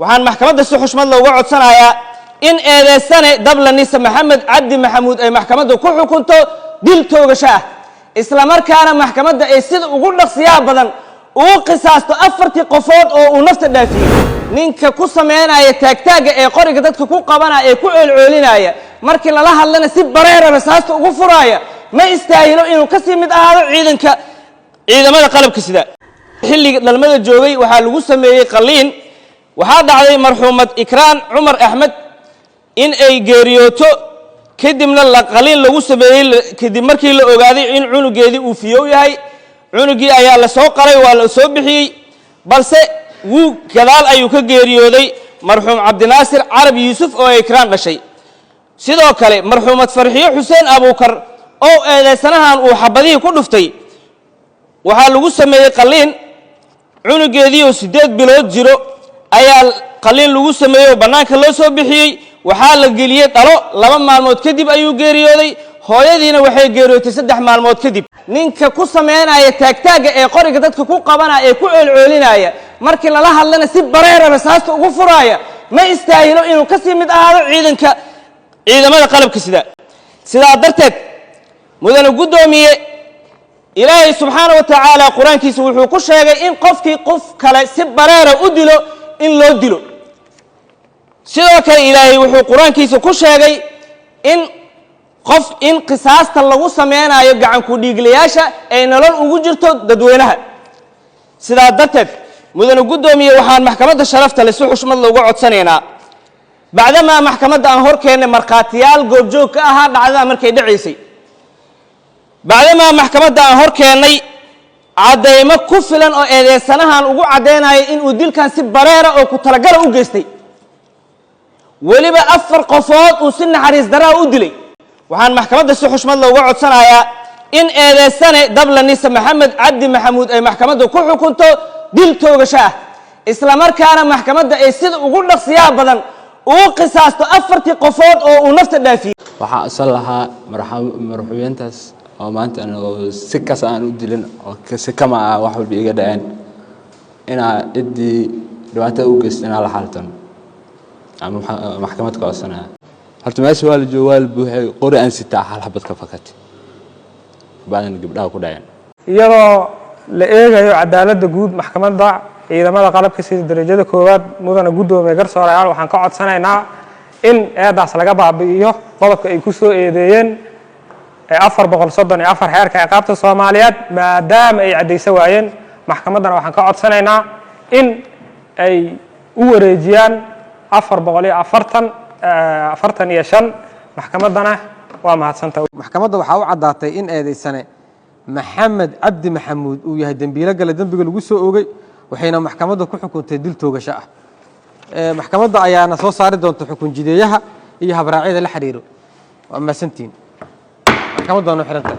waxaan maxkamadda si xushmad looga codsanayaa in eedeysane Dablanisa Maxamed Cabdi Maxamuud ay maxkamadda ku xukunto dil toogasho ah isla markaana maxkamadda ay sida ugu dhaqsiyaha badan uu qisaasto 4 qofood oo uu nafta dhaafiyay ninka ku sameynaya taagtaaga ee qoriga dadka ku qabanaya ee ku ceelceelinaya markii lala hadlana si bareer rasaasta ugu furaya ma istaahilo inuu ka sii mid ahaado ciidamada qalabka sida xilliga dhalmada joogay waxaa lagu sameeyay qaliin waxaa dhacday marxuumad Ikraan Cumar Axmed in ay geeriyooto kadibna la qaliin lagu sameeyay kadib markii la ogaaday in cunugeedii uu fiyow yahay cunugii ayaa la soo qalay waa la soo bixiyay balse wuu gadaal ayuu ka geeriyooday marxuum Cabdinaasir Carab Yuusuf oo Ikraan dhashay sidoo kale marxuumad Farxiyo Xuseen Abuukar oo eedeysanahan uu xabadii ku dhuftay waxaa lagu sameeyay qaliin cunugeedii oo 8 bilood jiro ayaa qaliin lagu sameeyay banaanka loo soo bixiyay waxaa la geliyay dhalo 2 maalmood kadib ayuu geeriyooday hooyadiina waxay geeriyootay 3 maalmood kadib ninka ku sameynaya taagtaaga ee qoriga dadka ku qabanaya ee ku ceelceelinaya markii lala hadlana si bareer rasaasta ugu furaya ma istaahilo inuu ka sii mid ahaado ciidamada qalabka sida sidaa darteed mudane gudoomiye Ilaahay subhanahu wa ta'ala quraankiisa wuxuu ku sheegay in qofkii qof kale si bareera u dilo in loo dilo sidoo kale Ilaahay wuxuu quraankiisa ku sheegay in qisaasta lagu sameynayo gacan ku dhiiglayaasha ay nolol ugu jirto dadweynaha sidaa darteed mudane gudoomiye waxaan maxkamadda sharafta leh si xushmad looga codsanaynaa bacdama maxkamadda aan hor keenay marqaatiyaal goobjoog ka ahaa dhacdada markay dhaceysay بعدما محكمة أن هركني عديمة كفلا أو إذا سنها وجو عدينا إن وديل كان سبريرة أو كتلقى وجستي ولي بأفر قفاط وسن حريص درا ودلي وعن محكمة السحوش مالله وقعد سنة إن إذا سنة دبلنيس محمد عبد محمود أي محكمة كل كنت ديل توجشاه إسلام كان محكمة السيد وقول لك سياب بدن وقصاص أفر قفاط أو نفط الدافي وحصلها مرحبين تاس oo maanta aan si kaas aan u dilin oo si kama wax walba iga dhaceen ina idii dhawaatada u geysteen la xaltan ama maxkamad ka codsanaa horta meesha waa la joogaal buuxay qori aan sitaa hal xabad ka fakatay baadan gabdhaha ku dhaceen iyadoo la eegayo cadaaladda guud maxkamadda ciidamada qalabka sida darajada koowaad mudane gudoomiye garsoorayaal waxaan ka codsanaynaa in eedaas laga baabi'iyo qodobka ay ku soo eedeeyeen 434 xeerka ciqaabta Soomaaliyeed maadaama ay cadeysa waayeen maxkamadana waxaan ka codsanaynaa in ay u wareejiyaan 445 maxkamadana waa mahadsantahay maxkamadda waxa uu cadaatay in eedeysane Maxamed Cabdi Maxamuud uu yahay dambiile gale dambiga lagu soo oogay waxayna maxkamadda ku xukuntay dil toogasho ah maxkamadda ayaana soo saari doonta xukun jideeyaha iyo habraacyada la xiriiro waa maasantiin كم ضمن حرنته